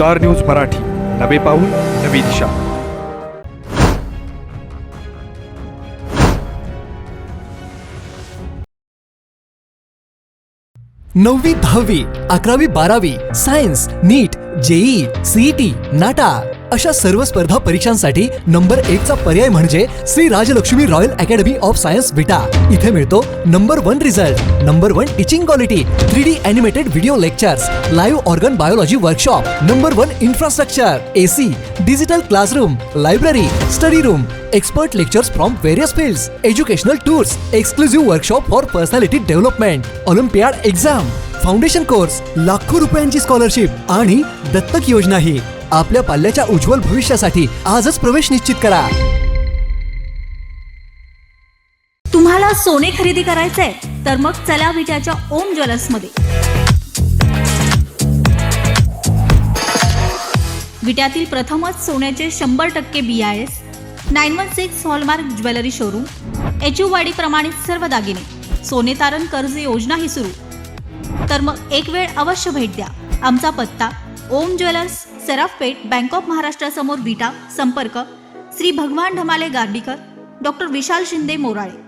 Star news Marathi, नवे पाऊल नवी दिशा. नववी 10वी 11वी 12वी science, NEET, JEE, CET, NATA अशा सर्व स्पर्धा परीक्षांसाठी नंबर 1 चा पर्याय म्हणजे Shri Rajlakshmi royal academy of science Vita. इथे मिळतो number 1 result, number 1 teaching quality, 3D animated video lectures, live organ biology workshop, number 1 infrastructure, AC, digital classroom, library, study room, expert lectures from various fields, educational tours, exclusive workshop for personality development, Olympiad exam, foundation course, लाखो रुपयांची scholarship आणि दत्तक योजनाही. आपल्या पाल्याच्या उज्ज्वल भविष्यासाठी आजच प्रवेश निश्चित करा. तुम्हाला सोने खरेदी करायचंय तर मग चला विट्याच्या ओम ज्वेलर्स मध्ये. विट्यातील प्रथमच सोन्याचे 100% BIS 916 हॉलमार्क ज्वेलरी शोरूम, HUवाडी प्रमाणित सर्व दागिने, सोने तारण कर्ज योजनाही सुरू. तर मग एक वेळ अवश्य भेट द्या. आमचा पत्ता ओम ज्वेलर्स, सराफपेठ, बँक ऑफ महाराष्ट्र समोर विटा. संपर्क श्री भगवान ढमाले गार्डीकर, डॉक्टर विशाल शिंदे मोराळे.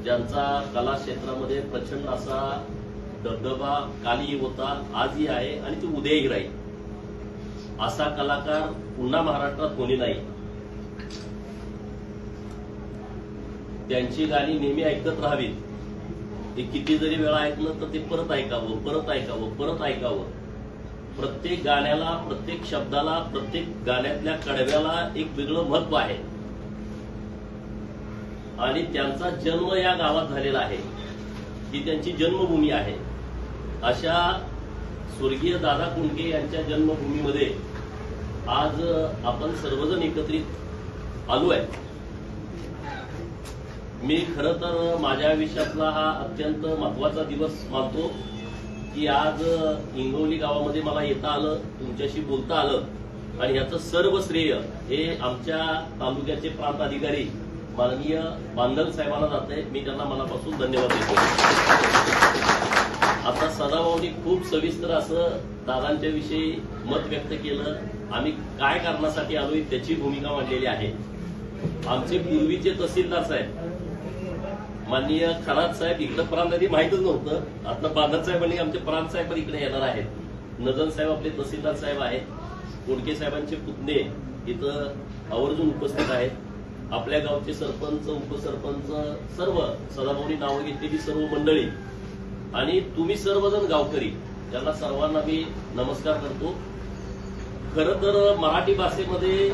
ज्यांचा कला क्षेत्रामध्ये प्रचंड असा दबदबा कालही होता, आजही आहे आणि ती उद्याही राहील. असा कलाकार पुन्हा महाराष्ट्रात कोणी नाही. त्यांची गाणी नेहमी ऐकत राहावीत. ते किती जरी वेळा ऐकलं तर ते परत ऐकावं, परत ऐकावं, परत ऐकावं. प्रत्येक गाण्याला, प्रत्येक शब्दाला, प्रत्येक गाण्यातल्या कडव्याला एक वेगळं महत्व आहे. आणि त्यांचा जन्म या गावात झालेला आहे, ही त्यांची जन्मभूमी आहे. अशा स्वर्गीय दादा कुंडके यांच्या जन्मभूमीमध्ये आज आपण सर्वजण एकत्रित आलो आहे. मी खरं तर माझ्या आयुष्यातला हा अत्यंत महत्वाचा दिवस मानतो की आज इंगवली गावामध्ये मला येता आलं, तुमच्याशी बोलता आलं आणि याचं सर्व श्रेय हे आमच्या तालुक्याचे प्रांत अधिकारी माननीय बांदल साहेबांना जाते. मी त्यांना मनापासून धन्यवाद देतो. आता सदाभाऊनी खूप सविस्तर असं दादांच्या विषयी मत व्यक्त केलं. आम्ही काय कारणासाठी आलोय त्याची भूमिका मांडलेली आहे. आमचे पूर्वीचे तहसीलदार साहेब माननीय खरात साहेब इकडं प्रांत आधी माहितच नव्हतं. आता बांदल साहेबांनी आमचे प्रांत साहेब पण इकडे येणार आहेत. नजन साहेब आपले तहसीलदार साहेब आहेत. कोडके साहेबांचे पुतणे इथं आवर्जून उपस्थित आहेत. आपल्या गावचे सरपंच, उपसरपंच, सर्व सदाभाऊनी नावं घेतलेली सर्व मंडळी आणि तुम्ही सर्वजण गावकरी, त्यांना सर्वांना मी नमस्कार करतो. खरं तर मराठी भाषेमध्ये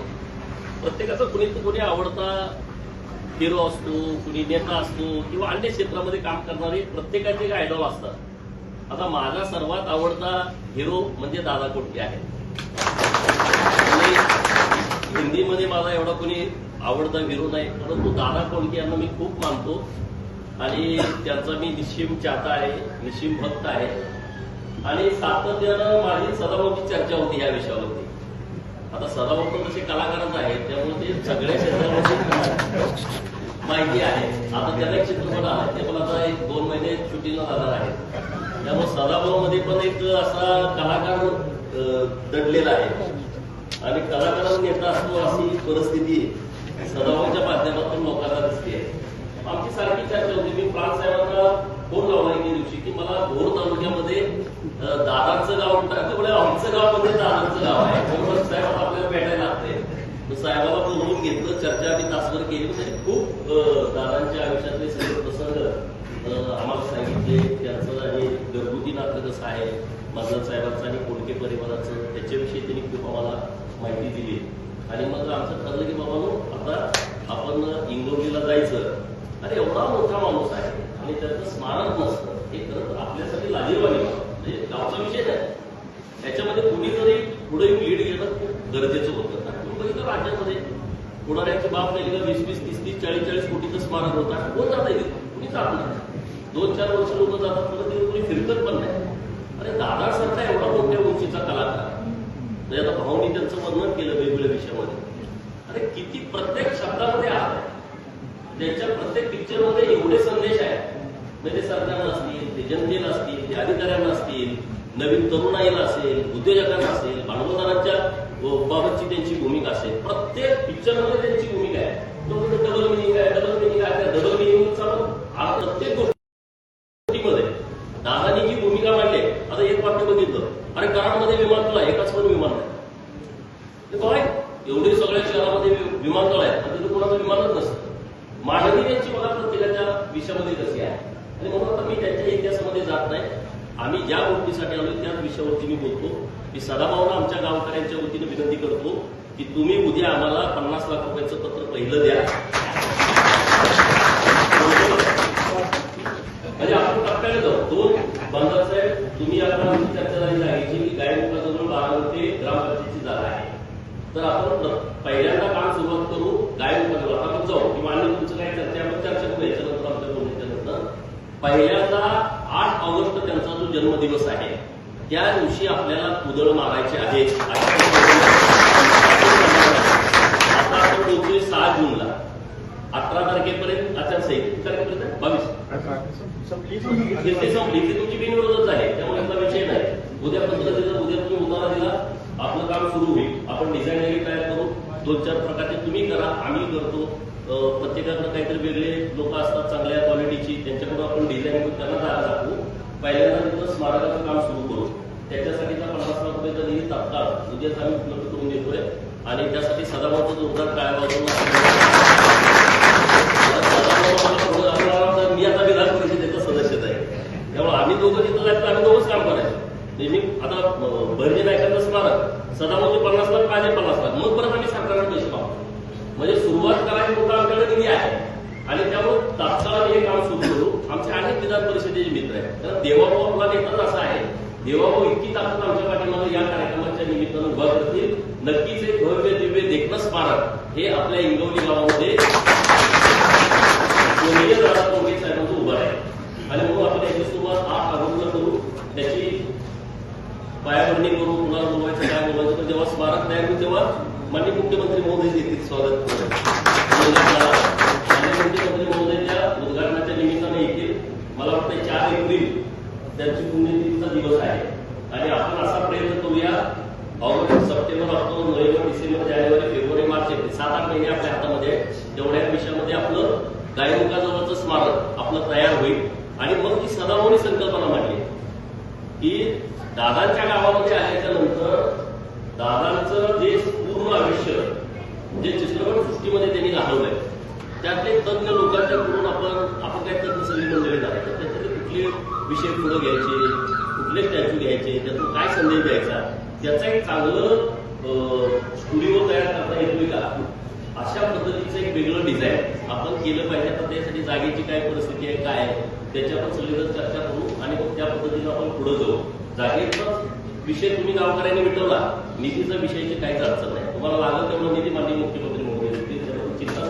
प्रत्येकाचा कुणी आवडता हिरो असतो, कुणी नेता असतो किंवा अन्य क्षेत्रामध्ये काम करणारे प्रत्येकाचे एक आयडॉल असतात. आता माझा सर्वात आवडता हिरो म्हणजे दादा कोंडके आहे. हिंदीमध्ये माझा एवढा कोणी आवडता हिरो नाही, परंतु दादा कोंडके यांना मी खूप मानतो आणि त्यांचा मी निश्चिम चाहता आहे, निश्चिम भक्त आहे. आणि सातत्यानं माझी सदाभाऊची चर्चा होती या विषयावरती. आता सदाभाऊ पण तसे कलाकारच आहेत, त्यामुळे ते सगळ्या क्षेत्रामध्ये माहिती आहे. आता त्याला एक चित्रपट आला, ते पण आता 1-2 महिने शूटिंगला जाणार आहे. त्यामुळे सदाभाऊ मध्ये पण एक असा कलाकार दडलेला आहे आणि कलाकारांना नेता असतो अशी परिस्थिती सदाभाऊच्या माध्यमातून लोकांना दिसते. आमची सारखी चर्चा होती. मी प्रांत साहेबांना फोन लावला एके दिवशी की मला भोर तालुक्यामध्ये दादांचं गाव त्यामुळे आमचं गाव म्हणजे दादांचं गाव आहे, त्यामुळे साहेब आपल्याला भेटायला लागते. साहेबाला बोलवून घेतलं, चर्चा आम्ही तासभर केली. म्हणजे खूप दादांच्या आयुष्यातले सगळे प्रसंग आम्हाला सांगितले. त्यांचं आणि घरगुती नातं कसं आहे मजल साहेबांचं आणि कोंडके परिवाराचं, त्याच्याविषयी त्यांनी खूप आम्हाला माहिती दिली. आणि मग आमचं ठरलं की बाबा आता आपण इंगवलीला जायचं. अरे एवढा मोठा माणूस आहे आणि त्याचं स्मारक नसतं, हे खरं आपल्यासाठी लाजीरवाणी म्हणजे गावचा विषय नाही. त्याच्यामध्ये कुणीतरी पुढे लीड घेणं खूप गरजेचं होतं. तर राज्यामध्ये पुढाऱ्यांची बाब नाही का 20-20, 30-30, 40-40 कोटीचं स्मारक होतं. कोण जात आहे कुणी जात नाही. 2-4 वर्ष लोक जातात, पुढे कुणी फिरकत पण नाही. अरे दादासारखा एवढा मोठ्या उंचीचा कलाकार. आता भाऊनी त्यांचं वर्णन केलं वेगवेगळ्या विषयामध्ये अरे किती प्रत्येक शब्दामध्ये आहे, त्यांच्या प्रत्येक पिक्चरमध्ये एवढे संदेश आहेत. म्हणजे सरकारला असतील, ते जनतेला असतील, ते अधिकाऱ्यांना असतील, नवीन तरुणाईला असेल, उद्योजकांना असेल, भांडवलदारांच्या बाबतची त्यांची भूमिका असेल. प्रत्येक पिक्चरमध्ये त्यांची भूमिका आहे. डबल मिनिंग आहे, डबल मिनिंग आहे. त्या डबल मिनिंगचा प्रत्येक गोष्टीमध्ये दादानी जी भूमिका मांडली. आता एक वाक्य बघितलं, अरे कराडमध्ये विमानतळ आहे, एकाच पण विमान नाही. काय एवढे सगळ्या शहरामध्ये विमानतळ आहेत, पण तिथे कोणाचं विमानच नसतं. मांडणी त्यांची बघा प्रत्येकाच्या विषयामध्ये कशी आहे. आणि म्हणून आता मी त्यांच्या इतिहासामध्ये जात नाही. आम्ही ज्या गोष्टीसाठी आलो त्याच विषयावरती मी बोलतो. मी सदाभाऊला आमच्या गावकऱ्यांच्या वतीने विनंती करतो की तुम्ही उद्या आम्हाला 50 लाख रुपयाचं पत्र पहिलं द्या. म्हणजे आपण टप्प्याने जाऊ. 2 बांधव साहेब, तुम्ही आता चर्चा झाली आहे की गायमुखाजवळ 12 ते ग्रामपंचायतीची जागा आहे. तर आपण पहिल्यांदा काम सुरुवात करू गायमुखाजवळ. आता आपण जाऊ किंवा आणि तुमचं काय चर्चा आपण चर्चा करू याच्यानंतर आमच्या बोलण्याच्यानंतर. पहिल्यांदा 8 ऑगस्ट त्यांचा जो जन्मदिवस आहे त्या दिवशी आपल्याला कुदळ मारायचे आहे. आता आपण बोलतोय 6 जूनला, 18 तारखेपर्यंत आचारसंहिता तारखेपर्यंत 22 ते संपली. ती तुमची बिनविरोधच आहे, त्यामुळे याचा विषय नाही. उद्या पत्र दिलं, उद्या तुम्ही उतारा दिला, आपलं काम सुरू होईल. आपण डिझाईन तयार करू. 2-4 प्रकारचे तुम्ही करा, आम्ही करतो. प्रत्येकाकडे काहीतरी वेगळे लोक असतात चांगल्या क्वालिटीची, त्यांच्याकडून आपण डिझाईन त्यांना तयार दाखवू. पहिल्यांदा तिथं स्मारकाचं काम सुरू करू. त्याच्यासाठीचा 50 लाख रुपयाचा निधी तात्काळ उद्याच आम्ही उपलब्ध करून देतोय. आणि त्यासाठी सदाभाऊचं जोरदार टाळ्या वाजवून मी आता विधान परिषदेचा सदस्यच आहे, त्यामुळे आम्ही दोघं तिथं जायचं, आम्ही दोघंच काम करायचं. नेहमी आता भरजे नायकांचं स्मारक सदाभाऊचे 50 लाख, माझे 50 लाख, मग परत आम्ही सरकारला पैसे पाहतो. म्हणजे सुरुवात करायची मोठा आमच्याकडे निधी आहे. आणि त्यामुळे तात्काळ हे काम सुरू करू. आमचे अनेक विधान परिषदेचे मित्र आहेत. तर देवाभाऊ आपला नेताच असा आहे, देवाभाऊ इतकी ताकद आमच्या पाठीमागे या कार्यक्रमाच्या निमित्तानं उभा करतील. नक्कीच एक भव्य दिव्य देखणं स्मारक हे आपल्या इंगवली गावामध्ये साहेबांचं उभं आहे. आणि म्हणून आपण याची सुरुवात 8 ऑगस्टला करू. त्याची पायाभरणी करू. पुन्हा बोलवायचं काय बोलवायचं, पण जेव्हा स्मारक तयार होईल तेव्हा माननीय मुख्यमंत्री महोदय येतील स्वागत माननीय मुख्यमंत्री महोदयाच्या उद्घाटनाच्या निमित्ताने येतील. मला वाटतं 4 एप्रिल त्यांची पुण्यतिथीचा दिवस आहे. आणि आपण असा प्रयत्न करूया, August, September, October, November, December, जानेवारी, फेब्रुवारी, मार्च, एप्रिल 7-8 महिने आपल्या हातामध्ये. तेवढ्या विषयामध्ये आपलं गायमुखाजवळचं स्मारक आपलं तयार होईल. आणि मग ती सदाभाऊनी संकल्पना मांडली की दादांच्या गावामध्ये आल्याच्या नंतर दादांचं जे पूर्ण आयुष्य जे चित्रपटसृष्टीमध्ये त्यांनी घालवलंय त्यातले तज्ञ लोकांच्याकडून आपण काय तज्ञ सगळी मंडळी आहे, तर त्याच्यातले कुठले विषय पुढे घ्यायचे, कुठले स्टॅच्यू घ्यायचे, त्यातून काय संदेश द्यायचा, त्याचा एक चांगलं स्टुडिओ तयार करता येतोय का, अशा पद्धतीचं एक वेगळं डिझाईन आपण केलं पाहिजे. आता त्यासाठी जागेची काय परिस्थिती आहे, काय आहे, त्याच्यावर सगळीकडे चर्चा करू आणि मग त्या पद्धतीनं आपण पुढे जाऊ. जागेचा विषय तुम्ही गावकऱ्यांनी मिटवला, निधीचा विषयाची काहीच अडचण नाही. तुम्हाला लागलं तेवढं निधी माननीय मुख्यमंत्री महोदय देतील, त्याच्यावर चिंता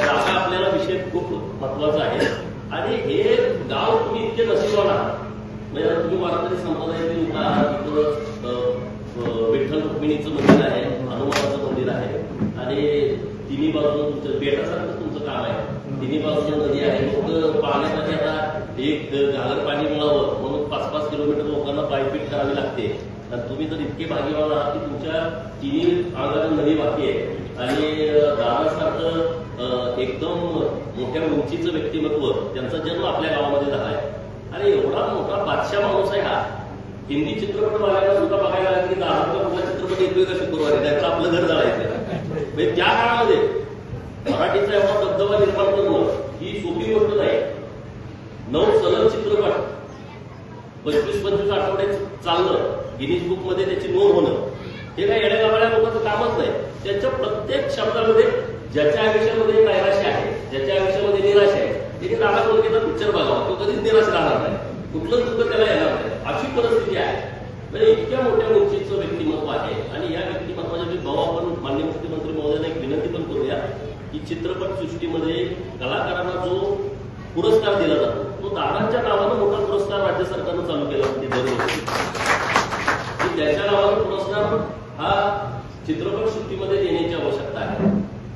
जागा आपल्याला विषय खूप महत्वाचा आहे. आणि हे गाव तुम्ही इतके नशीबवान आहात. म्हणजे तुम्ही वारकरी संप्रदायातील लोक आहात. इथं विठ्ठल रुक्मिणीचं मंदिर आहे, हनुमानाचं मंदिर आहे आणि तिन्ही बाजूला तुमचं बेटासारखं तुमचं काम आहे. तिन्ही बाजूला नदी आहे. मग पाण्यासाठी आता एक घागर पाणी मिळावं म्हणून 5-5 किलोमीटर लोकांना पायपीट करावी लागते. आणि तुम्ही जर इतके भाग्यवान आहात की तुमच्या तिन्ही अंगाला नदी वाहती आहे आणि दादासारखं एकदम मोठ्या उंचीचं व्यक्तिमत्व, त्यांचा जन्म आपल्या गावामध्ये झाला आहे. आणि एवढा मोठा बादशाह माणूस आहे हा. हिंदी चित्रपट बघायला सुद्धा बघायला लागला की दादाचा कुठला चित्रपट येतोय का शुक्रवारी, त्याचं आपलं घर जाळायचं. म्हणजे त्या काळामध्ये मराठीचा एवढा दबदबा निर्माण करणं ही सोपी गोष्ट नाही. 9 सलग चित्रपट 25-25 आठवड्यात चालणं, गिनीज बुक मध्ये त्याची नोंद होणं, हे काही येड्यागाबाळ्या लोकांचं कामच नाही. त्याच्या प्रत्येक शब्दामध्ये ज्याच्या आयुष्यामध्ये नैराश्य आहे, ज्याच्या आयुष्यामध्ये निराश आहे, तिथे दादा कोलकेचा पिक्चर बघावा, तो कधीच निराश राहणार नाही, कुठलंच दुःख त्याला येणार नाही, अशी परिस्थिती आहे. म्हणजे इतक्या मोठ्या उंचीचं व्यक्तिमत्व आहे. आणि या व्यक्तिमत्वाच्या मी भाऊ आपण माननीय मुख्यमंत्री महोदयांना एक विनंती पण करूया की चित्रपट सृष्टीमध्ये कलाकारांना जो पुरस्कार दिला जातो तो दादांच्या नावानं मोठा पुरस्कार राज्य सरकारनं चालू केला म्हणजे दरवर्षी. त्याच्या नावानं पुरस्कार हा चित्रपटसृष्टीमध्ये देण्याची आवश्यकता आहे.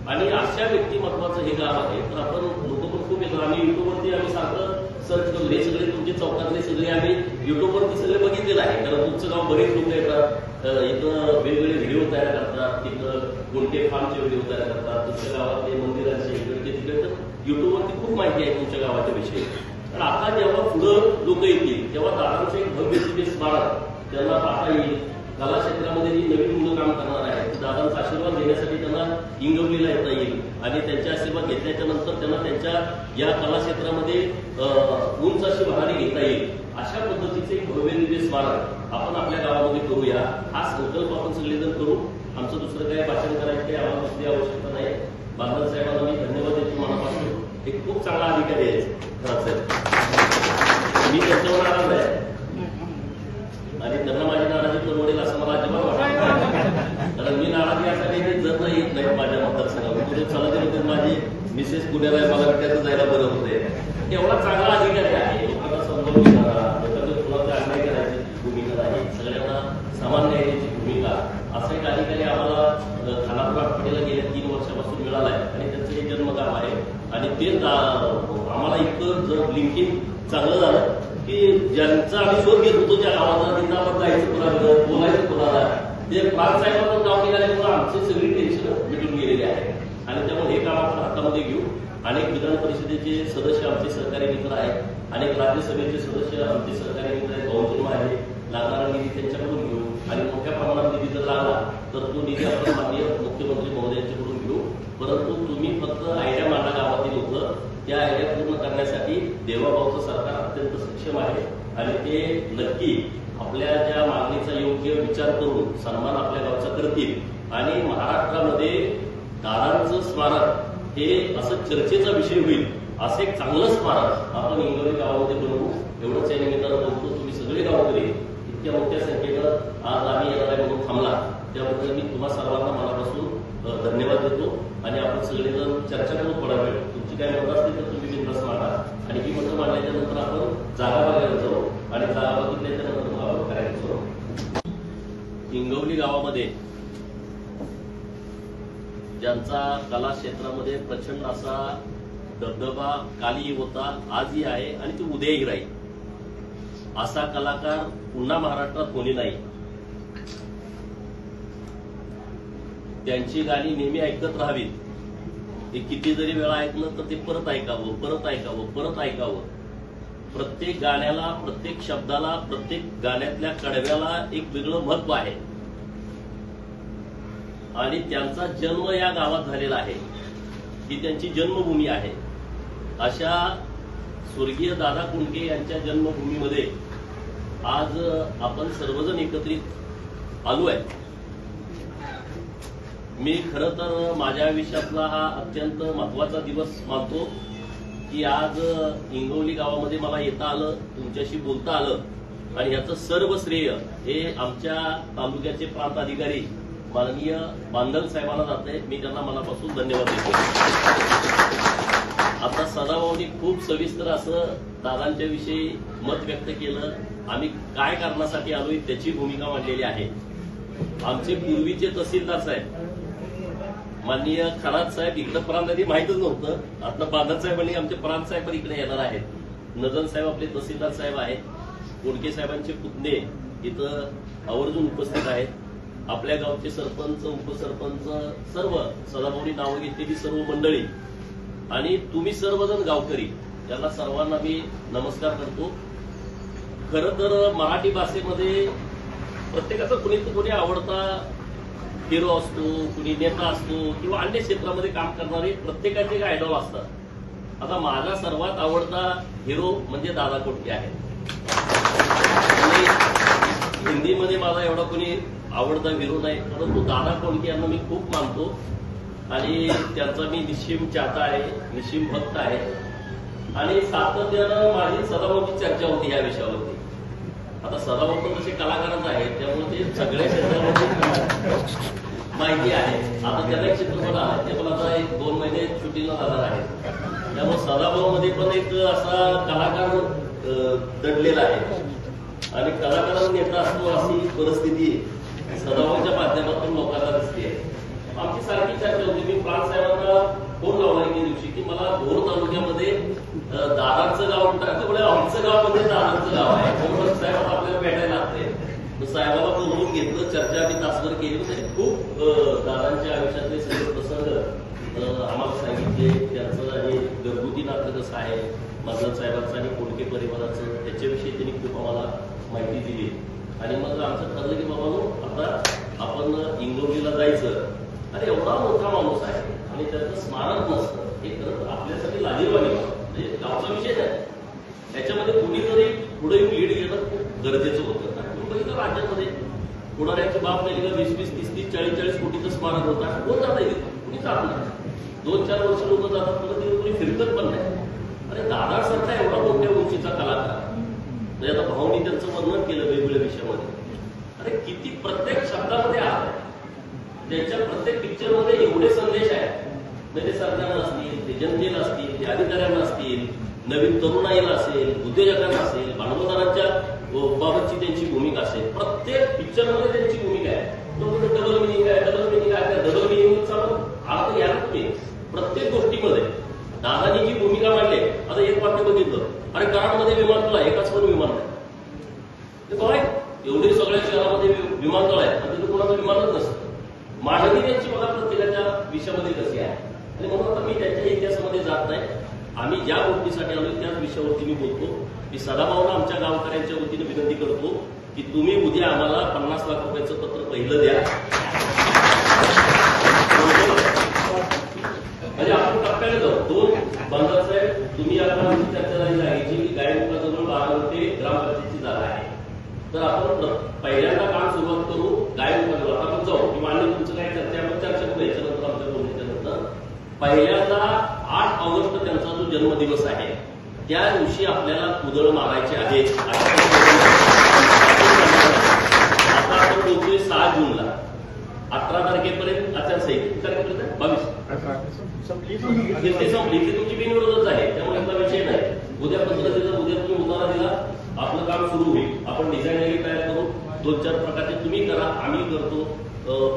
आणि अशा व्यक्तिमत्वाचं हे गाव आहे. तर आपण लोक पण खूप येतो. आम्ही युट्यूबवरती आम्ही सारखं सर्च करतो. हे सगळे तुमचे चौकातले सगळे आम्ही युट्यूबवरती सगळे बघितलेलं आहे. कारण तुमचं गाव बरेच लोक येतात, इथं वेगवेगळे व्हिडिओ तयार करतात, तिथं कोणते फार्मचे व्हिडिओ तयार करतात, तुमच्या गावातले मंदिरांचे इकडचे तिकडे. तर युट्यूबवरती खूप माहिती आहे तुमच्या गावाच्या विषयी. तर आता जेव्हा पुढं लोक येतील तेव्हा दादांचं एक भव्य दिव्य स्मारक त्यांना पाहता येईल. कला क्षेत्रामध्ये जी नवीन मुलं काम करणार आहेत दादांचा आशीर्वाद घेण्यासाठी त्यांना इंगवलीला येता येईल आणि त्यांचे आशीर्वाद घेतल्याच्या नंतर त्यांना त्यांच्या या कला क्षेत्रामध्ये उंच अशी बहारी घेता येईल. अशा पद्धतीचे एक भव्य दिव्य स्मारक आपण आपल्या गावामध्ये करूया. हा संकल्प आपण सगळेजण करू. आमचं दुसरं काही भाषण करायचं काही आम्हाला कसली आवश्यकता नाही. बांधल साहेबांना मी धन्यवाद देतो मनापासून. एक खूप चांगला अधिकारी आहे खरंच साहेब. मी त्यांच्यावर नाराज आहे आणि त्यांना माझी नाराजी परवडेल असं मला अजिबात वाटत नाही. कारण मी नाराजी यासाठी जर नाही येत नाही माझ्या मतदारसंघात. तुझे चला दिले माझी मिसेस पुण्याला मला त्याचं जायला बरं होते. एवढा चांगला अधिकारी आहे. लोकांना समजावून घेणारा, लोकांच्या फुलाचा अन्याय करायची भूमिका आहे, सगळ्यांना समान न्यायाची भूमिका. असा एक अधिकारी आम्हाला खानापूर आठवडीला गेल्या 3 वर्षापासून मिळाला आहे आणि त्यांचं हे जन्मगाव आहे. आणि ते आम्हाला इतकं जर लिंकिंग चांगलं झालं की ज्यांचा आम्ही शोध घेत होतो त्या गावाला तिथं आपण जायचं कुणाला, बोलायचं कुणाला, ते प्रांत साहेबांना नाव निघाल्यामुळे आमची सगळी टेन्शन मिटून गेलेली आहे. आणि त्यामुळे हे काम आपण हातामध्ये घेऊ. अनेक विधान परिषदेचे सदस्य आमचे सहकारी मित्र आहेत, अनेक राज्यसभेचे सदस्य आमचे सहकारी मित्र आहेत, बहुजन्म आहे. लागणारा निधी त्यांच्याकडून घेऊ आणि मोठ्या प्रमाणात निधी जर लागला तर तो निधी आपण माननीय मुख्यमंत्री महोदयांच्याकडून घेऊ. परंतु तुम्ही फक्त आयडिया मांडा गावातील लोक. त्या आयडिया पूर्ण करण्यासाठी देवाभाऊचं सरकार अत्यंत सक्षम आहे आणि ते नक्की आपल्या ज्या मागणीचा योग्य विचार करून सन्मान आपल्या गावचा करतील. आणि महाराष्ट्रामध्ये दादांचं स्मारक हे असं चर्चेचा विषय होईल असं एक चांगलं स्मारक आपण इंगवली गावामध्ये बनवू. एवढंच या निमित्तानं बोलतो. तुम्ही सगळे गावकरी इतक्या मोठ्या संख्येनं आज आम्ही येणार आहे म्हणून थांबला त्याबद्दल मी तुम्हा सर्वांना मनापासून धन्यवाद देतो. आणि आपण सगळेजण चर्चा करू थोडा वेळ. तुमची काय मतं असतील तर तुम्ही बिनधास्त मांडा आणि ही मतं मांडल्याच्या नंतर आपण जागा बघायला जाऊ आणि जागा बघितल्याच्या नंतर मग करायला सुरू. इंगवली गावामध्ये ज्यांचा कला क्षेत्रामध्ये प्रचंड असा दबदबा कालही होता, आजही आहे आणि तो उद्याही राहील. असा कलाकार पुन्हा महाराष्ट्रात कोणी नाही. त्यांची गाणी नेहमी ऐकत राहावीत. ते किती जरी वेळा ऐकलं तर ते परत ऐकावं, परत ऐकावं, परत ऐकावं. प्रत्येक गाण्याला, प्रत्येक शब्दाला, प्रत्येक गाण्यातल्या कडव्याला एक वेगळं महत्व आहे. आणि त्यांचा जन्म या गावात झालेला आहे, ही त्यांची जन्मभूमी आहे. अशा स्वर्गीय दादा कुंडके यांच्या जन्मभूमीमध्ये आज आपण सर्वजण एकत्रित आलो आहे. मी खरं तर माझ्या आयुष्यातला हा अत्यंत महत्वाचा दिवस मानतो की आज इंगवली गावामध्ये मला येता आलं, तुमच्याशी बोलता आलं आणि याचं सर्व श्रेय हे आमच्या तालुक्याचे प्रांत अधिकारी माननीय बांधल साहेबांना जाते. मी त्यांना मनापासून धन्यवाद देतो. आता सदाभाऊनी खूप सविस्तर असं दादांच्या विषयी मत व्यक्त केलं. आम्ही काय कारणासाठी आलोय त्याची भूमिका मांडलेली आहे. आमचे पूर्वीचे तहसीलदार साहेब माननीय खरात साहेब इकडे प्रांत माहितच नव्हतं. आता बांधल साहेबांनी आमचे प्रांत साहेब पण इकडे येणार आहेत. नजर साहेब आपले तहसीलदार साहेब आहेत. कोडके साहेबांचे पुतणे इथं आवर्जून उपस्थित आहेत. आपल्या गावचे सरपंच, उपसरपंच, सर्व सदाभाऊनी नावं घेतलेली सर्व मंडळी आणि तुम्ही सर्वजण गावकरी, त्यांना सर्वांना मी नमस्कार करतो. खरं तर मराठी भाषेमध्ये प्रत्येकाचा कुणी आवडता हिरो असतो, कुणी नेता असतो किंवा अन्य क्षेत्रामध्ये काम करणारे प्रत्येकाचे एक आयडॉल असतात. आता माझा सर्वात आवडता हिरो म्हणजे दादा कोंडके आहे. हिंदीमध्ये माझा एवढा कोणी आवडता हिरो नाही, परंतु दादा कोंडके यांना मी खूप मानतो आणि त्यांचा मी निश्चिम चाहता आहे, निश्चिम भक्त आहे. आणि सातत्यानं माझी सदाभाऊची चर्चा होती या विषयावरती. आता सदाभाऊ पण तसे कलाकारच आहेत, त्यामुळे ते सगळ्या क्षेत्रामध्ये माहिती आहे. आता त्याला एक चित्रपट आला, ते पण आता 1-2 महिने शूटिंगला जाणार आहे. त्यामुळे सदाभाऊ मध्ये पण एक असा कलाकार दडलेला आहे आणि कलाकारांना नेता असतो अशी परिस्थिती सदाभाऊच्या माध्यमातून लोकांना दिसते. आमची सारखी चर्चा होती. मी प्राण साहेबांना फोन लावला एके दिवशी की मला भोर तालुक्यामध्ये दादांचं गाव कुठे, आमचं गाव म्हणजे दादांचं गाव आहे, म्हणून साहेब आपल्याला भेटायला लागते. साहेबाला बोलवून घेतलं, चर्चा आम्ही तासभर केली. खूप दादांच्या आयुष्यातले सगळे प्रसंग आम्हाला सांगितले. त्यांचं आणि घरगुती नातं कसं आहे मजल साहेबांचं आणि कोडके परिवाराचं, त्याच्याविषयी त्यांनी खूप आम्हाला माहिती दिली. आणि मग आमचं ठरलं की बाबा आता आपण इंगोलीला जायचं. अरे एवढा मोठा माणूस आहे आणि त्याचं स्मारक नसतं, हे खरंच आपल्यासाठी लाजीरवाणी म्हणजे गावचा विषय नाही. त्याच्यामध्ये कुणीतरी पुढे लीड घेणं खूप गरजेचं होतं. आणि तुम्ही बघितलं राज्यामध्ये पुढाऱ्यांची बाब नाही का 20-20, 30-30, 40-40 कोटीचं स्मारक होतं. कोण जात आहे कुणी जात नाही. 2-4 वर्ष लोक जातात, पण तिथे कोणी फिरकत पण नाही. अरे दादासारखा एवढा मोठ्या उंचीचा कलाकार, म्हणजे आता भाऊनी त्यांचं वर्णन केलं वेगवेगळ्या विषयामध्ये. अरे किती प्रत्येक शब्दामध्ये आहे, त्यांच्या प्रत्येक पिक्चरमध्ये एवढे संदेश आहेत. म्हणजे सरकारला असतील, ते जनतेला असतील, ते अधिकाऱ्यांना असतील, नवीन तरुणाईला असेल, उद्योजकांना असेल, भांडवलदारांच्या बाबतची त्यांची भूमिका असेल. प्रत्येक पिक्चरमध्ये त्यांची भूमिका आहे. डबल मिनिंग आहे, डबल मिनिंग आहे, डबल मिनिंगचा अर्थ घ्या ना तुम्ही. प्रत्येक गोष्टीमध्ये दादानी जी भूमिका मांडली. आता एक वाक्य बघितलं, अरे कराडमध्ये विमानतळ आहे, एकाच पण विमान नाही. काय एवढे सगळ्या शहरामध्ये विमानतळ आहे आणि तिथे कोणाचं विमानच नसतं. मांडणी त्यांची मला प्रत्येकाच्या विषयामध्ये कशी आहे. आणि म्हणून आता मी त्यांच्या इतिहासामध्ये जात नाही. आम्ही ज्या गोष्टीसाठी आलो त्याच विषयावरती मी बोलतो. मी सदाभाऊंना आमच्या गावकऱ्यांच्या वतीने विनंती करतो की तुम्ही उद्या आम्हाला 50 लाख रुपयाचं पत्र पहिलं द्या. म्हणजे आपण टप्प्याने जाऊ. 2 बंधार साहेब, तुम्ही आता चर्चा झाली आहे की गायमुखाजवळ 12 ते ग्रामपंचायतीची जागा आहे. तर आपण पहिल्यांदा काम सुरुवात करू गायमुखाजवळ. आता आपण जाऊ किंवा आणि तुमचं काय चर्चा आपण चर्चा करू याच्यानंतर आमच्या बोलण्याच्या नंतर. पहिल्यांदा 8 ऑगस्ट त्यांचा जो जन्मदिवस आहे त्या दिवशी आपल्याला कुदळ मारायचे आहे. आता आपण बोलतोय 6 जूनला. 18 तारखेपर्यंत आचारसंहिता तारखेपर्यंत 22 ते संपली. ती तुमची बिनविरोधच आहे, त्यामुळे आपला विषय नाही. उद्या पत्र दिलं, उद्या तुम्ही उतारा दिला, आपलं काम सुरू होईल. आपण डिझाईन वगैरे तयार करू. 2-4 प्रकारचे तुम्ही करा, आम्ही करतो.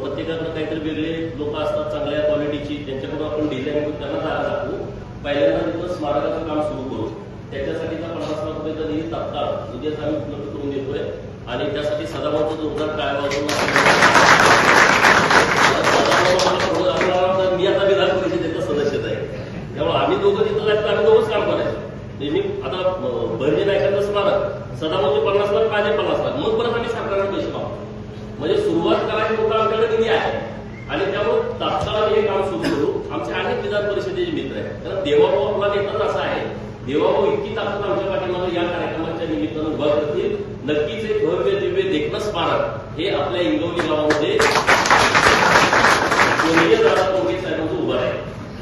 प्रत्येकाकडे काहीतरी वेगळे लोक असतात चांगल्या क्वालिटीची, त्यांच्याकडून आपण डिझाईन करून त्यांना जागा दाखवू. पहिल्यांदा तिथं स्मारकाचं काम सुरू करू. त्याच्यासाठीचा 50 लाख रुपयाचा निधी तात्काळ उद्याच आम्ही उपलब्ध करून देतोय. आणि त्यासाठी सदाभाऊचं जोरदार टाळ्या वाजवून मी आता विधान परिषदेचा सदस्यच आहे, त्यामुळे आम्ही दोघं तिथं जायचं, आम्ही दोघंच काम करायचं. नेहमी आता बहिणी नायकांचं स्मारक सदाभाऊचे 50 लाख, माझे 50 लाख, मग परत आम्ही सरकारला पैसे मागतो. म्हणजे सुरुवात करायची लोक आमच्याकडे निधी आहे आणि त्यामुळे तात्काळ हे काम सुरू करू. आमचे अनेक विधान परिषदेचे मित्र आहेत. कारण देवाभाऊ आपला नेताच असा आहे. देवाभाऊ इतकी ताकद आमच्या पाठीमागे या कार्यक्रमाच्या निमित्तानं उभा करतील. नक्कीच एक भव्य दिव्य देखणं स्मारक हे आपल्या इंगवली गावामध्ये दादा कोंडके साहेबांचं उभं आहे.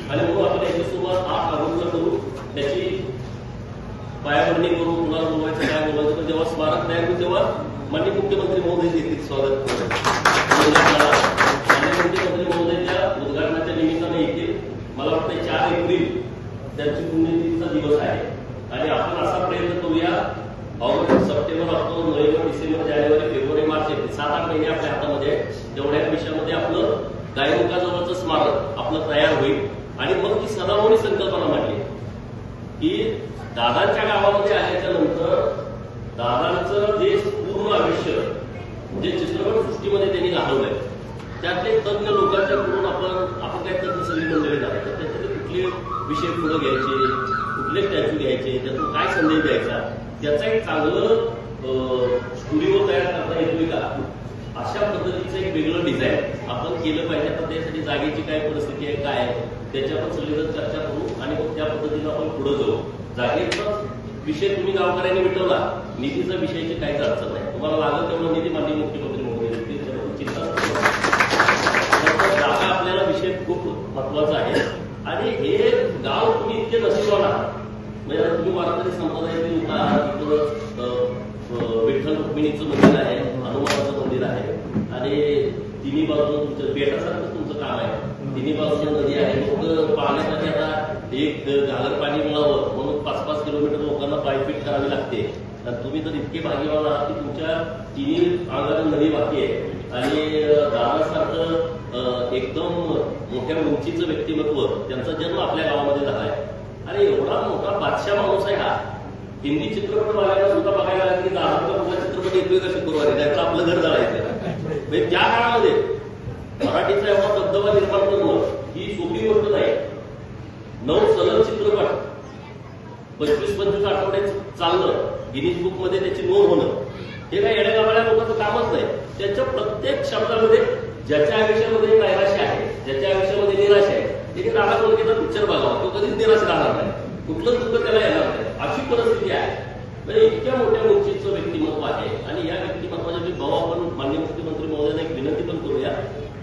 आणि म्हणून आपण याची सुरुवात 8 ऑगस्टला करू. त्याची पायाभरणी करू. कुणाला बोलवायचं काय बोलवायचं, पण जेव्हा स्मारक तयार होईल तेव्हा माननीय मुख्यमंत्री महोदय देखील स्वागत माननीय मुख्यमंत्री महोदयाच्या उद्घाटनाच्या निमित्ताने येतील. मला वाटतं 4 एप्रिल त्यांची पुण्यतिथीचा दिवस आहे. आणि आपण असा प्रयत्न करूया, August, September, October, November, December, जानेवारी, फेब्रुवारी, मार्च, एप्रिल 7-8 महिने आपल्या हातामध्ये. तेवढ्या विषयामध्ये आपलं गायमुखाजवळचं स्मारक आपलं तयार होईल. आणि मग ती सदाभाऊनी संकल्पना मांडली की दादांच्या गावामध्ये आल्याच्या नंतर दादांचं जे पूर्ण आयुष्य जे चित्रपटसृष्टीमध्ये त्यांनी घालवलंय त्यातले तज्ञ लोकांच्याकडून आपण काय तज्ञ सगळी मंडळी झाले, तर त्याच्यातले कुठले विषय पुढे घ्यायचे, कुठले स्टॅच्यू घ्यायचे, त्यातून काय संदेश द्यायचा, त्याचा एक चांगलं स्टुडिओ तयार करता येतोय का, अशा पद्धतीचं एक वेगळं डिझाईन आपण केलं पाहिजे. आता त्यासाठी जागेची काय परिस्थिती आहे, काय आहे, त्याच्यावर सगळीजण चर्चा करू आणि मग त्या पद्धतीनं आपण पुढे जाऊ. जागेचा विषय तुम्ही गावकऱ्यांनी मिटवला, निधीचा विषयाची काहीच अडचण नाही. तुम्हाला लागेल तेवढा निधी माननीय मुख्यमंत्री महोदय चिंता. जागा आपल्याला विषय खूप महत्वाचा आहे. आणि हे गाव तुम्ही इतके नशिबान आहात. म्हणजे तुम्ही वारकरी संप्रदायातील लोक आहात. इथं विठ्ठल रुक्मिणीचं मंदिर आहे, हनुमानाचं मंदिर आहे आणि तिन्ही बाजूला तुमचं बेटासारखं तुमचं काम आहे. तिन्ही बाजूला नदी आहे. लोक पाहण्यासाठी आता एक घागर पाणी मिळावं म्हणून 5-5 किलोमीटर लोकांना पायपीट करावी लागते. आणि तुम्ही तर इतके भाग्यवान आहात की तुमच्या तिन्ही अंगाला नदी वाहती आहे. आणि दादासारखं एकदम मोठ्या उंचीचं व्यक्तिमत्व, त्यांचा जन्म आपल्या गावामध्ये झालाय. आणि एवढा मोठा बादशाह माणूस आहे हा. हिंदी चित्रपट बघायला सुद्धा बघायला की दादाचा कुठला चित्रपट येतोय का शुक्रवारी, त्याचं आपलं घर जाळायचं. म्हणजे त्या काळामध्ये मराठीचा एवढा दबदबा निर्माण करणं ही सोपी गोष्ट नाही. 9 सलग चित्रपट 25-25 आठवड्यात चाललं, गिनीज बुक मध्ये त्याची नोंद होणं हे काही येड्यागाबाळ्या लोकांचं कामच नाही. त्याच्या प्रत्येक शब्दामध्ये ज्याच्या आयुष्यामध्ये नैराश्य आहे, ज्याच्या आयुष्यामध्ये निराश आहे, ते दादा कोलकेचा पिक्चर बघावा, तो कधीच निराश राहणार नाही, कुठलंच दुःख त्याला येणार नाही, अशी परिस्थिती आहे. म्हणजे इतक्या मोठ्या उंचीचं व्यक्तिमत्व आहे. आणि या व्यक्तिमत्वाच्या मी भाऊ आपण माननीय मुख्यमंत्री महोदयांना एक विनंती पण करूया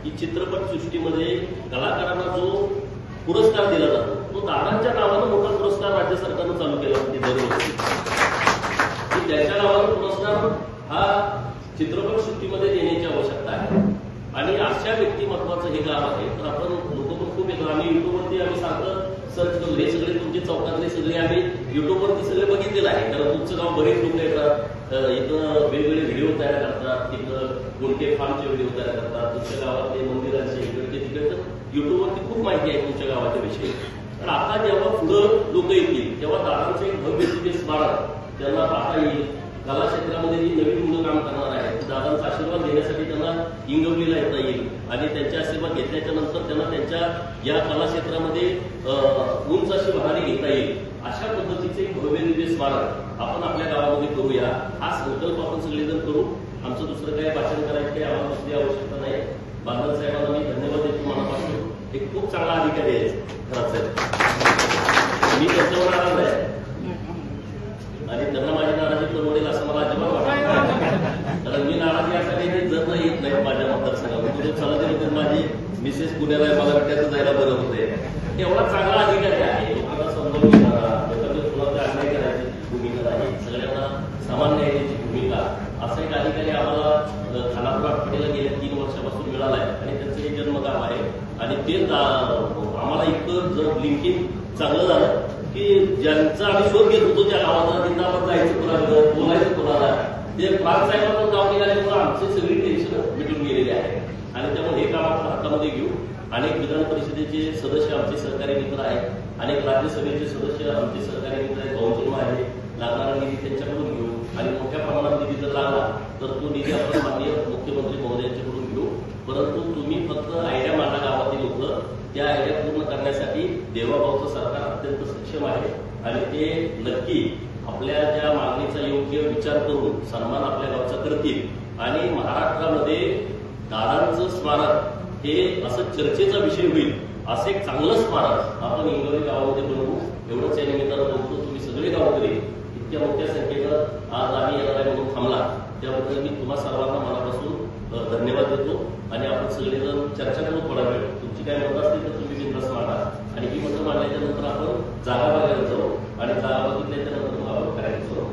की चित्रपट सृष्टीमध्ये कलाकारांना जो पुरस्कार दिला जातो तो दादांच्या नावानं मोठा पुरस्कार राज्य सरकारनं चालू केला होती दरवर्षी. त्याच्या नावानं पुरस्कार हा चित्रपट सृष्टीमध्ये देण्याची आवश्यकता आहे. आणि अशा व्यक्तिमत्वाचं हे गाव आहे. तर आपण लोक पण खूप येतो, आम्ही युट्यूबवरती आम्ही सारखं सर्च करतो, हे सगळे तुमचे चौकातले सगळे आम्ही युट्यूबवरती सगळे बघितलेलं आहे. कारण तुमचं गाव बरेच लोक येतात, इथं वेगवेगळे व्हिडिओ तयार करतात, तिथं गुंठे फार्मचे व्हिडिओ तयार करतात, तुमच्या गावातले मंदिरांचे इकडचे तिकडचं युट्यूबवरती खूप माहिती आहे तुमच्या गावाच्या विषयी. तर आता जेव्हा पुढं लोक येतील तेव्हा दादांचं एक भव्य दिव्य स्मारक त्यांना पाहता येईल. कला क्षेत्रामध्ये जी नवीन मुलं काम करणार आहेत दादांचा आशीर्वाद घेण्यासाठी त्यांना इंगवलीला येता येईल. आणि त्यांचे आशीर्वाद घेतल्याच्या नंतर त्यांना त्यांच्या या कला क्षेत्रामध्ये उंच अशी बहारी घेता येईल. अशा पद्धतीचे एक भव्य दिव्य स्मारक आपण आपल्या गावामध्ये करूया. हा संकल्प आपण सगळेजण करू. आमचं दुसरं काही भाषण करायचं काही आम्हाला दुसरी आवश्यकता नाही. बांधल साहेबांना मी धन्यवाद देतो मनापासून. एक खूप चांगला अधिकारी आहे खरंच साहेब, मी त्यांच्यावर नाराज आहे आणि त्यांना माझी नाराजी परवडेल असं मला अजिबात वाटत. कारण मी नाराजी यासाठी जर येत नाही माझ्या मतदारसंघामध्ये चला दिलं माझी मिसेस पुण्याला मला वाटतं जायला बरं होते. एवढा चांगला अधिकारी आहे, लोकांना समजून घेणारा, लोकांच्या कुणाचा अन्याय करायची भूमिका नाही, सगळ्यांना समान न्याय द्यायची भूमिका, असा एक अधिकारी आम्हाला खानापूर आठवडीला गेल्या 3 वर्षापासून मिळाला आहे. आणि त्यांचं हे जन्मगाव आहे. आणि ते आम्हाला इतकं जर लिंकिंग चांगलं झालं की ज्यांचा आम्ही शोध घेत होतो त्या गावाला तिथं आपण जायचं कुणाला, बोलायचं कुणाला, ते प्रांत साहेबांना गाव निघाल्यामुळे आमची सगळी टेन्शन मिटून गेलेली आहे. आणि त्यामुळे हे काम आपण हातामध्ये घेऊ. अनेक विधान परिषदेचे सदस्य आमचे सहकारी मित्र आहेत, अनेक राज्यसभेचे सदस्य आमचे सहकारी मित्र आहेत, बहुजन्म आहे, लागणारा निधी त्यांच्याकडून घेऊ. आणि मोठ्या प्रमाणात निधी जर लागला तर तो निधी आपण माननीय मुख्यमंत्री महोदयांच्याकडून घेऊ. परंतु तुम्ही फक्त आयडिया मांडा गावातील लोक, त्या आयडिया पूर्ण करण्यासाठी देवाभाऊचं सरकार अत्यंत सक्षम आहे. आणि ते नक्की आपल्या ज्या मागणीचा योग्य विचार करून सन्मान आपल्या गावचा करतील. आणि महाराष्ट्रामध्ये दादांचं स्मारक हे असं चर्चेचा विषय होईल असं एक चांगलं स्मारक आपण इंगोली गावामध्ये बनवू. एवढंच या निमित्तानं बोलतो. तुम्ही सगळे गावकरी इतक्या मोठ्या संख्येनं आज आम्ही येणार आहे म्हणून थांबला, त्याबद्दल मी तुम्हा सर्वांना मनापासून धन्यवाद देतो. आणि आपण सगळेजण चर्चा करू थोडा वेळ. तुमची काय मतं असतील तर तुम्ही बिनधास्त मांडा. आणि ही मतं मांडल्याच्या नंतर आपण जागा बघायला जाऊ. आणि जागा बघितल्याच्या नंतर मग आपण करायला जाऊ.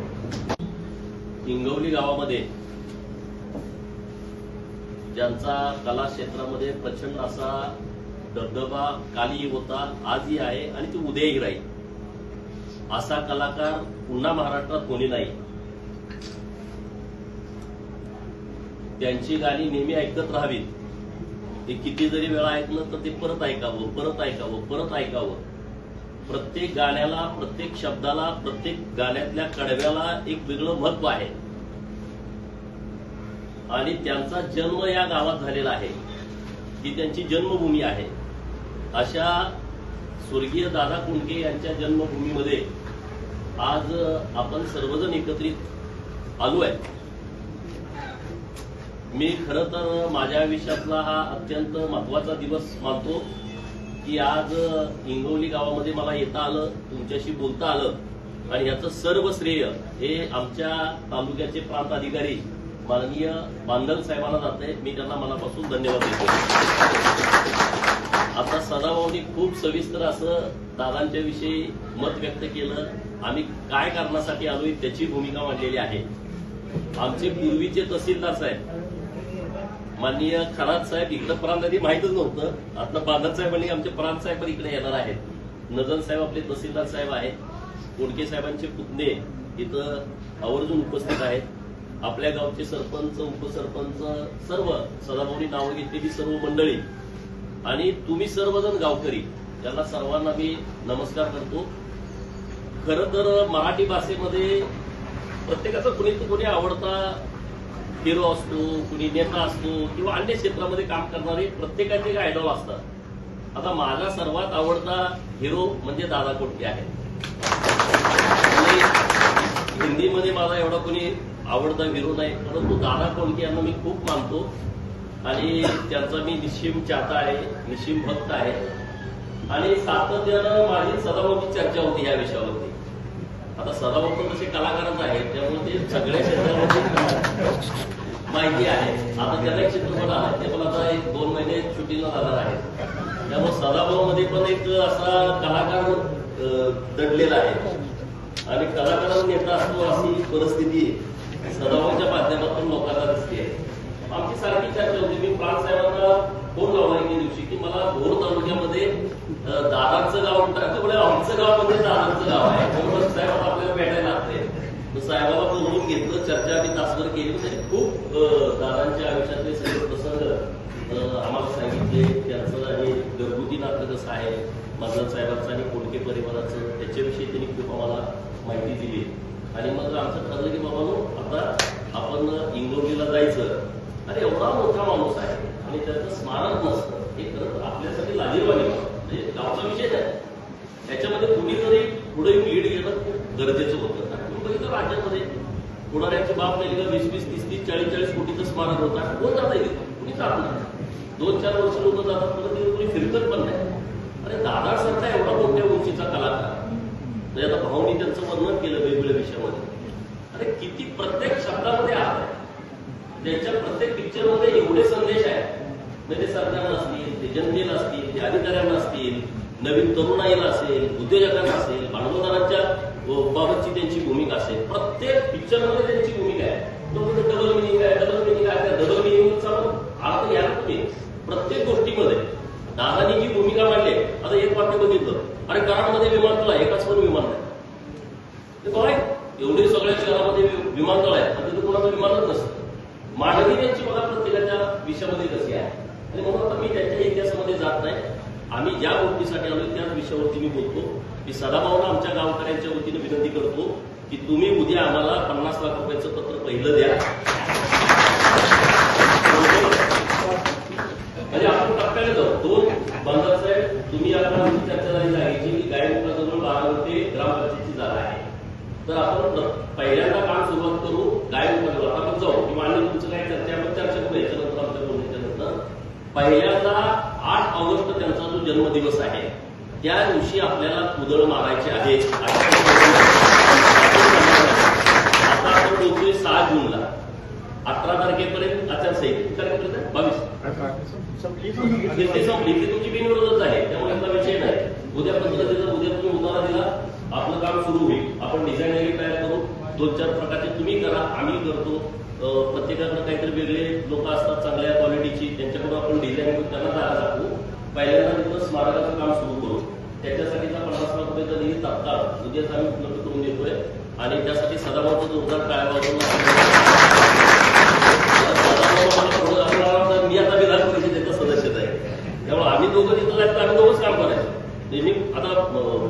इंगवली गावामध्ये ज्यांचा कला क्षेत्रामध्ये प्रचंड असा दबदबा कालही होता, आजही आहे आणि ते उद्याही राहील, असा कलाकार पुन्हा महाराष्ट्रात कोणी नाही. त्यांची गाणी नेहमी ऐकत राहावीत. ते किती जरी वेळा ऐकलं तर ते परत ऐकावं, परत ऐकावं, परत ऐकावं. प्रत्येक गाण्याला, प्रत्येक शब्दाला, प्रत्येक गाण्यातल्या कडव्याला एक वेगळं महत्व आहे. आणि त्यांचा जन्म या गावात झालेला आहे, ही त्यांची जन्मभूमी आहे. अशा स्वर्गीय दादा कुंडके यांच्या जन्मभूमीमध्ये आज आपण सर्वजण एकत्रित आलो आहे. मी खरं तर माझ्या आयुष्यातला हा अत्यंत महत्वाचा दिवस मानतो की आज इंगवली गावामध्ये मला येता आलं, तुमच्याशी बोलता आलं. आणि याचं सर्व श्रेय हे आमच्या तालुक्याचे प्रांत अधिकारी माननीय बांधल साहेबांना जाते. मी त्यांना मनापासून धन्यवाद देतो. आता सदाभाऊनी खूप सविस्तर असं दादांच्या विषयी मत व्यक्त केलं. आम्ही काय कारणासाठी आलोय त्याची भूमिका मांडलेली आहे. आमचे पूर्वीचे तहसीलदार साहेब माननीय खरात साहेब इकडं प्रांत आधी माहितच नव्हतं. आता बांधल साहेबांनी आमचे प्रांत साहेब पण इकडे येणार आहेत. नजर साहेब आपले तहसीलदार साहेब आहेत. कोडके साहेबांचे पुतणे इथं आवर्जून उपस्थित आहेत. आपल्या गावचे सरपंच, उपसरपंच, सर्व सदाभाऊनी नावं घेतलेली सर्व मंडळी आणि तुम्ही सर्वजण गावकरी, त्यांना सर्वांना मी नमस्कार करतो. खरं तर मराठी भाषेमध्ये प्रत्येकाचा कुणी आवडता हिरो असतो, कुणी नेता असतो किंवा अन्य क्षेत्रामध्ये काम करणारे प्रत्येकाचे एक आयडॉल असतात. आता माझा सर्वात आवडता हिरो म्हणजे दादा कोंडके आहे. आणि हिंदीमध्ये माझा एवढा कोणी आवडता हिरो नाही, परंतु दादा कोंडके यांना मी खूप मानतो आणि त्यांचा मी निश्चिम चाहता आहे, निश्चिम भक्त आहे. आणि सातत्यानं माझी सदाभाऊची चर्चा होती या विषयावरती. आता सदाभाऊ तर तसे कलाकारच आहेत, त्यामुळे ते सगळ्या क्षेत्रामध्ये माहिती आहे. आता त्याला एक चित्रपट आला, ते पण आता 1-2 महिने शूटिंगला जाणार आहे. त्यामुळे सदाभाऊ मध्ये पण एक असा कलाकार दडलेला आहे आणि कलाकारांना नेता असतो अशी परिस्थिती सदाभाऊच्या माध्यमातून लोकांना दिसते. आमची सारखी चर्चा होती. मी प्राण साहेबांना फोन लावला एके दिवशी की मला भोर तालुक्यामध्ये दादांचं गाव म्हणतात, आमचं गाव म्हणजे दादांचं गाव आहे, त्यामुळे साहेब आपल्याला भेटायला लागते. साहेबाला बोलवून घेतलं, चर्चा आम्ही तासभर केली. म्हणजे खूप दादांच्या आयुष्यातले सगळे प्रसंग आम्हाला सांगितले. त्यांचं आणि घरगुती नातं कसं आहे मजल साहेबांचं आणि कोंडके परिवाराचं, त्याच्याविषयी त्यांनी खूप आम्हाला माहिती दिली. आणि मग आमचं ठरलं की बाबांनो आता आपण इंगोलीला जायचं. अरे एवढा मोठा माणूस आहे आणि त्याचं स्मारक नसतं, हे खरं आपल्यासाठी लाजीरवाणी म्हणजे गावचा विषय नाही. त्याच्यामध्ये कुणीतरी पुढे लीड घेणं खूप गरजेचं होतं. तुम्ही बघितलं राज्यामध्ये पुढाऱ्यांची बाब नाही का 20-20, 30-30, 40-40 कोटीचं स्मारक होतं. कोण जाता येईल? कुणी जात नाही. 2-4 वर्ष लोक जातात, परत कुणी फिरकत पण नाही. अरे दादासारखा एवढा मोठ्या उंचीचा कलाकार, म्हणजे आता भाऊनी त्यांचं वर्णन केलं वेगवेगळ्या विषयामध्ये. अरे किती प्रत्येक शब्दामध्ये हात आहे. त्याच्या प्रत्येक पिक्चरमध्ये एवढे संदेश आहेत. म्हणजे सरकारला असतील, ते जनतेला असतील, ते अधिकाऱ्यांना असतील, नवीन तरुणाईला असेल, उद्योजकांना असेल, भांडवलदारांच्या बाबतची त्यांची भूमिका असेल. प्रत्येक पिक्चरमध्ये त्यांची भूमिका आहे. तो डबल मिनिंग आहे, डबल मिनिंग आहे. डबल मिनिंगचा अर्थ घ्या ना तुम्ही. प्रत्येक गोष्टीमध्ये दादानी जी भूमिका मांडली. आता एक वाक्य बघितलं, अरे कराडमध्ये विमानतळ आहे, एकाच पण विमान नाही. काय एवढे सगळ्या शहरामध्ये विमानतळ आहे आणि तिथे कोणाचं विमानच नसतं. मांडणी त्यांची मला प्रत्येकाच्या विषयामध्ये कशी आहे. आणि म्हणून आता मी त्यांच्या इतिहासामध्ये जात नाही. आम्ही ज्या गोष्टीसाठी आलो त्याच विषयावरती मी बोलतो की सदाभाऊला आमच्या गावकऱ्यांच्या वतीने विनंती करतो की तुम्ही उद्या आम्हाला 50 लाख रुपयाचं पत्र पहिलं द्या. म्हणजे आपण टप्प्याने जाऊ. 2 बांधव साहेब, तुम्ही आता आमची चर्चा झाली जागेची की गायमुखाजवळ 12 ते ग्रामपंचायतीची जागा आहे. तर आपण पहिल्यांदा काम सुरुवात करू गायमुखाजवळ. आता आपण जाऊ किंवा आणि तुमचं काय चर्चा आपण चर्चा करू याच्यानंतर आमच्या बोलण्याच्या नंतर. पहिल्यांदा 8 ऑगस्ट त्यांचा जो जन्मदिवस आहे त्या दिवशी आपल्याला कुदळ मारायचे आहे. आता आपण बोलतोय 6 जूनला. 18 तारखेपर्यंत आचारसंहिता तारखेपर्यंत 22 ते संपली ती तुमची बिनविरोधच आहे. त्यामुळे आपला विषय नाही. उद्या पत्र दिलं, उद्या तुम्ही उतारा दिला, आपलं काम सुरू होईल. आपण डिझाईन तयार करू. 2-4 प्रकारचे तुम्ही करा, आम्ही करतो. प्रत्येकाकडे काहीतरी वेगळे लोक असतात चांगल्या क्वालिटीची, त्यांच्याकडून आपण डिझाईन त्यांना जागा दाखवू. पहिल्यांदा तिथं स्मारकाचं काम सुरू करू. त्याच्यासाठीचा 50 लाख रुपयाचा निधी तात्काळ उद्याच आम्ही उपलब्ध करून देतोय. आणि त्यासाठी सदाभाऊचं जोरदार टाळ्या वाजवून मी आता विधान परिषदेचा सदस्यच आहे. त्यामुळे आम्ही दोघं तिथं जायचं, आम्ही दोघंच काम करायचं. मी आता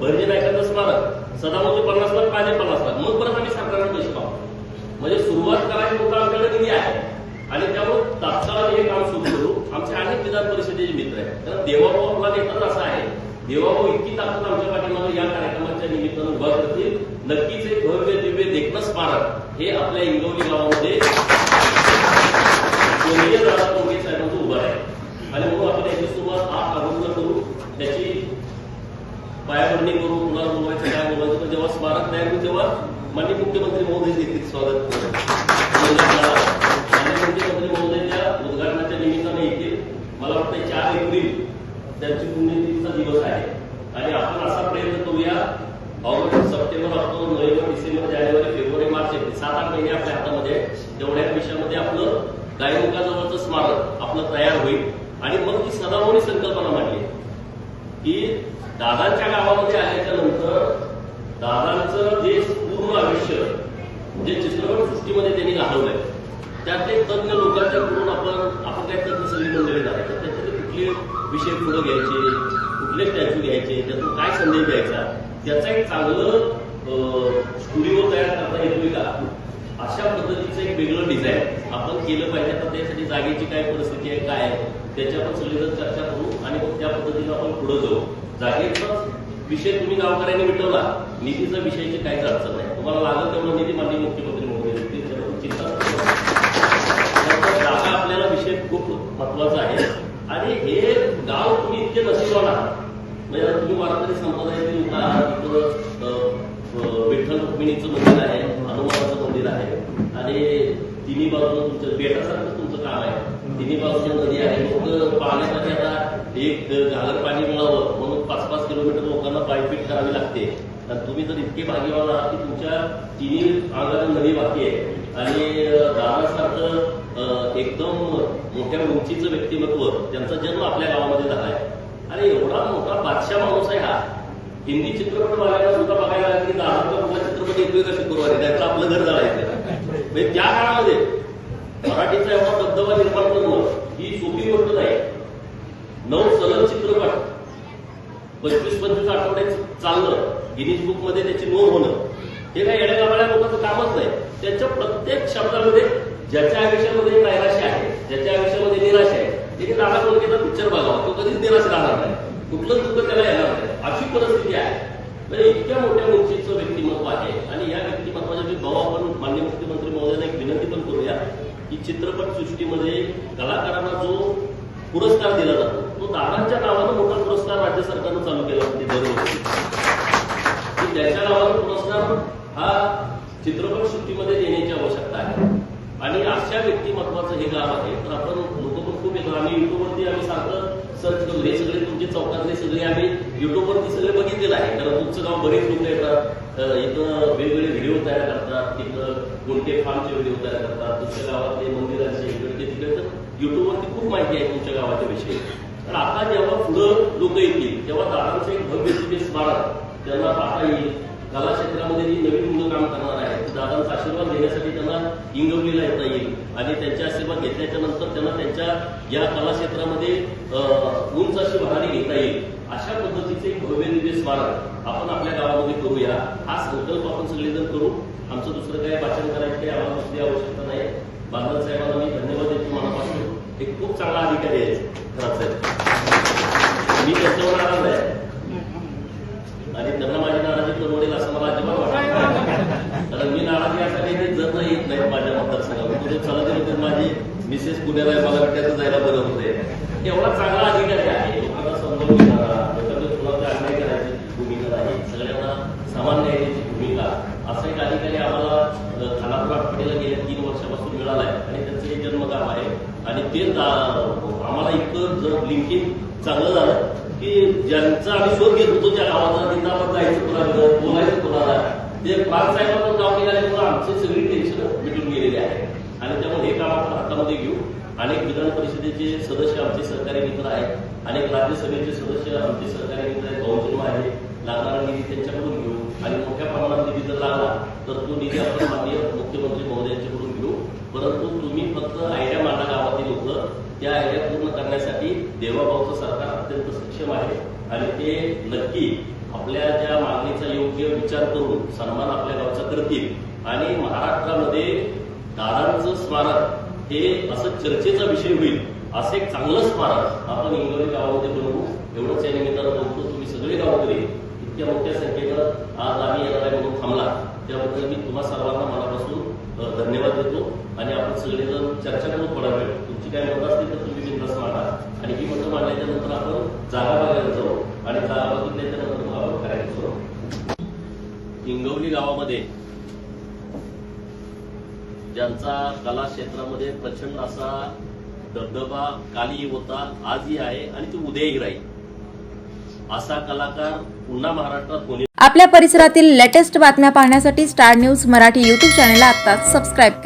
भरजे नायकांचं स्मारक सदाभाऊचे 50 लाख, माझे 50 लाख, मग परत आम्ही सरकारला पैसे पाहतो. म्हणजे सुरुवात करायची लोक आमच्याकडे निधी आहे आणि त्यामुळे तात्काळ हे काम सुरू करू. आमचे अनेक विधान परिषदेचे मित्र आहेत. कारण देवाभाऊ आपला नेताच असा आहे. देवाभाऊ इतकी ताकद आमच्या पाठीमागे या कार्यक्रमाच्या निमित्तानं उभा करतील. नक्कीच एक भव्य दिव्य देखणं स्मारक हे आपल्या इंगवली गावामध्ये दादा कोंडके साहेबांचं उभं आहे. आणि म्हणून आपण याची सुरुवात 8 ऑगस्टला करू. त्याची पायाभरणी करू. कुणाला बोलवायचं काय बोलवायचं, पण जेव्हा स्मारक तयार होईल तेव्हा माननीय मुख्यमंत्री महोदय देखील स्वागत माननीय मुख्यमंत्री महोदयाच्या उद्घाटनाच्या निमित्ताने येतील. मला वाटतं 4 एप्रिल त्यांची पुण्यतिथीचा दिवस आहे. आणि आपण असा प्रयत्न करूया, August, September, October, November, December, जानेवारी, फेब्रुवारी, मार्च, 7-8 महिने आपल्या हातामध्ये. तेवढ्या विषयामध्ये आपलं गायमुखाजवळचं स्मारक आपलं तयार होईल. आणि मग ती सदाभाऊनी संकल्पना मांडली की दादांच्या गावामध्ये आल्याच्या नंतर दादांचं जे पूर्ण आयुष्य जे चित्रपटसृष्टीमध्ये त्यांनी घालवलंय त्यातले तज्ञ लोकांच्याकडून आपण काय तज्ञ सगळी मंडळी नाही तर त्याच्यातले कुठले विषय पुढे घ्यायचे, कुठले स्टॅच्यू घ्यायचे, त्यातून काय संदेश द्यायचा, त्याचा एक चांगलं स्टुडिओ तयार करता येतोय का, अशा पद्धतीचं एक वेगळं डिझाईन आपण केलं पाहिजे. तर त्यासाठी जागेची काय परिस्थिती आहे, काय आहे, त्याच्यावर सगळीजण चर्चा करू आणि मग त्या पद्धतीनं आपण पुढे जाऊ. जागेचा विषय तुम्ही गावकऱ्यांनी मिटवला, निधीचा विषयाची काहीच अडचण नाही. तुम्हाला लागेल तेवढा निधी माननीय मुख्यमंत्री महोदय चिंता जागा आपल्याला विषय खूप महत्वाचा आहे. आणि हे गाव तुम्ही इतके नशिबान आहात, म्हणजे तुम्ही वारकरी संप्रदायातील लोक आहात. इथं विठ्ठल रुक्मिणीचं मंदिर आहे, हनुमानाचं मंदिर आहे आणि तिन्ही बाजूला तुमचं बेटासारखं तुमचं काम आहे. तिन्ही बाजूला नदी आहे. लोक पाण्यासाठी आता एक घागर पाणी मिळावं म्हणून 5-5 किलोमीटर लोकांना पायपीट करावी लागते. आणि तुम्ही जर इतके भाग्यवान आहात की तुमच्या तिन्ही अंगाला नदी वाहती आहे आणि दादासारखं एकदम मोठ्या उंचीचं व्यक्तिमत्व त्यांचा जन्म आपल्या गावामध्ये झाला आहे. आणि एवढा मोठा बादशाह माणूस आहे हा. हिंदी चित्रपट बघायला सुद्धा बघायला लागला की दादाचा कुठला चित्रपट येतोय का शुक्रवारी, त्याचं आपलं घर जायचं. म्हणजे त्या काळामध्ये मराठीचा एवढा दबदबा निर्माण करणं ही सोपी गोष्ट नाही. 9 सलग चित्रपट 25-25 आठवड्यात चालणं, गिनीज बुक मध्ये त्याची नोंद होणं, हे काही येड्यागाबाळ्या लोकांचं कामच नाही. त्यांच्या प्रत्येक शब्दामध्ये ज्याच्या आयुष्यामध्ये नैराश्य आहे, ज्याच्या आयुष्यामध्ये निराशा आहे, त्याने दादा कोलकेचा पिक्चर बघावा, तो कधीच निराश राहणार नाही, कुठलंच दुःख त्याला येणार नाही. अशी परिस्थिती आहे. म्हणजे इतक्या मोठ्या उंचीचं व्यक्तिमत्व आहे. आणि या व्यक्तिमत्वाच्या मी भाऊ आपण माननीय मुख्यमंत्री महोदयांना एक विनंती पण करूया की चित्रपटसृष्टीमध्ये कलाकारांना जो पुरस्कार दिला जातो तो दादांच्या नावानं मोठा पुरस्कार राज्य सरकारनं चालू केला होता दरवर्षी. त्याच्या नावानं पुरस्कार हा चित्रपटसृष्टीमध्ये देण्याची आवश्यकता आहे. आणि अशा व्यक्तिमत्वाचं हे गाव आहे. तर आपण लोक पण खूप येतो. आम्ही युट्यूबवरती आम्ही सारखं सर्च करतो. हे सगळे तुमचे चौकातले सगळे आम्ही युट्यूबवरती सगळे बघितलेलं आहे. कारण तुमचं गाव बरेच लोक येतात, इथं वेगवेगळे व्हिडिओ तयार करतात, तिथं कोणते फार्मचे व्हिडिओ तयार करतात, तुमच्या गावातले मंदिरांचे इकडचे तिकडे. तर युट्यूबवरती खूप माहिती आहे तुमच्या गावाच्या विषयी. तर आता जेव्हा पुढं लोक येतील तेव्हा दादांचं एक भव्य स्मारक त्यांना पाहता येईल. कला क्षेत्रामध्ये जी नवीन मुलं काम करणार आहेत दादांचा आशीर्वाद घेण्यासाठी त्यांना इंगवलीला येता येईल आणि त्यांचे आशीर्वाद घेतल्याच्या नंतर त्यांना त्यांच्या या कला क्षेत्रामध्ये उंच अशी भरारी घेता येईल. अशा पद्धतीचे एक भव्य दिव्य स्मारक आपण आपल्या गावामध्ये करूया. हा संकल्प आपण सगळेजण करू. आमचं दुसरं काही भाषण करायचं काही आम्हाला दुसरी आवश्यकता नाही. बांधल साहेबांना मी धन्यवाद देतो मनापासून. एक खूप चांगला अधिकारी आहे खरंच साहेब. मी त्यांच्यावर नाराज आहे आणि त्यांना माझी नाराजी परवडेल असं मला अजिबात वाटत. कारण मी नाराजी यासाठी ते जर येत नाहीत माझ्या मतदारसंघात. तुझे चला दिलं माझी मिसेस पुण्याला मला त्याचं जायला बरं होते. एवढा चांगला अधिकारी आहे. लोकांना समजावून घेणारा, लोकांना कुणाचा अन्याय करायची भूमिका आहे, सगळ्यांना समान न्यायाची भूमिका, असा एक अधिकारी आम्हाला खानापूर आठवडीला गेल्या 3 वर्षापासून मिळाला आहे. आणि त्यांचं हे जन्मगाव आहे. आणि ते आम्हाला इतकं जर लिंकिंग चांगलं झालं की ज्यांचा आम्ही शोध घेत होतो त्या गावाचा तिथं आपण जायचं कुणाला, बोलायचं कुणाला, ते प्रांत साहेबांना गाव निघाल्यामुळे आमची सगळी टेन्शन मिटून गेलेली आहे. आणि त्यामुळे हे काम आपण हातामध्ये घेऊ. अनेक विधान परिषदेचे सदस्य आमचे सहकारी मित्र आहेत, अनेक राज्यसभेचे सदस्य आमचे सहकारी मित्र आहेत, बहुजन्म आहे. लागणारा निधी त्यांच्याकडून घेऊ आणि मोठ्या प्रमाणात निधी जर लागला तर तो निधी आपण माननीय मुख्यमंत्री महोदयांच्याकडून घेऊ. परंतु तुम्ही फक्त आयडिया मांडा गावातील लोक. त्या आयडिया पूर्ण करण्यासाठी देवाभाऊचं सरकार अत्यंत सक्षम आहे आणि ते नक्की आपल्या ज्या मागणीचा योग्य विचार करून सन्मान आपल्या गावचा करतील. आणि महाराष्ट्रामध्ये दादांचं स्मारक हे असं चर्चेचा विषय होईल असं एक चांगलं स्मारक आपण इंगवली गावामध्ये बनवू. एवढंच या निमित्तानं बोलतो. तुम्ही सगळे गावकरी इतक्या मोठ्या संख्येनं आज आम्ही येणार आहे म्हणून थांबला त्याबद्दल मी तुम्हा सर्वांना मनापासून धन्यवाद देतो. आणि आपण सगळेजण चर्चा करू थोडा वेळ. तुमची काय मतं असतील तर तुम्ही बिनधास्त मांडा आणि ही मतं मांडल्याच्या नंतर आपण जागा बघायला जाऊ आणि जागा बघितल्याच्या नंतर मग आपण करायला सुरू. इंगवली गावामध्ये ज्यांचा कला क्षेत्रामध्ये प्रचंड असा दबदबा कालही होता, आजही आहे आणि तो उद्याही राहील, असा कलाकार पुन्हा महाराष्ट्रात होणे. आपल्या परिसरातील लेटेस्ट बातम्या पाहण्यासाठी स्टार न्यूज मराठी यूट्यूब चॅनलला आत्ताच सबस्क्राईब करा.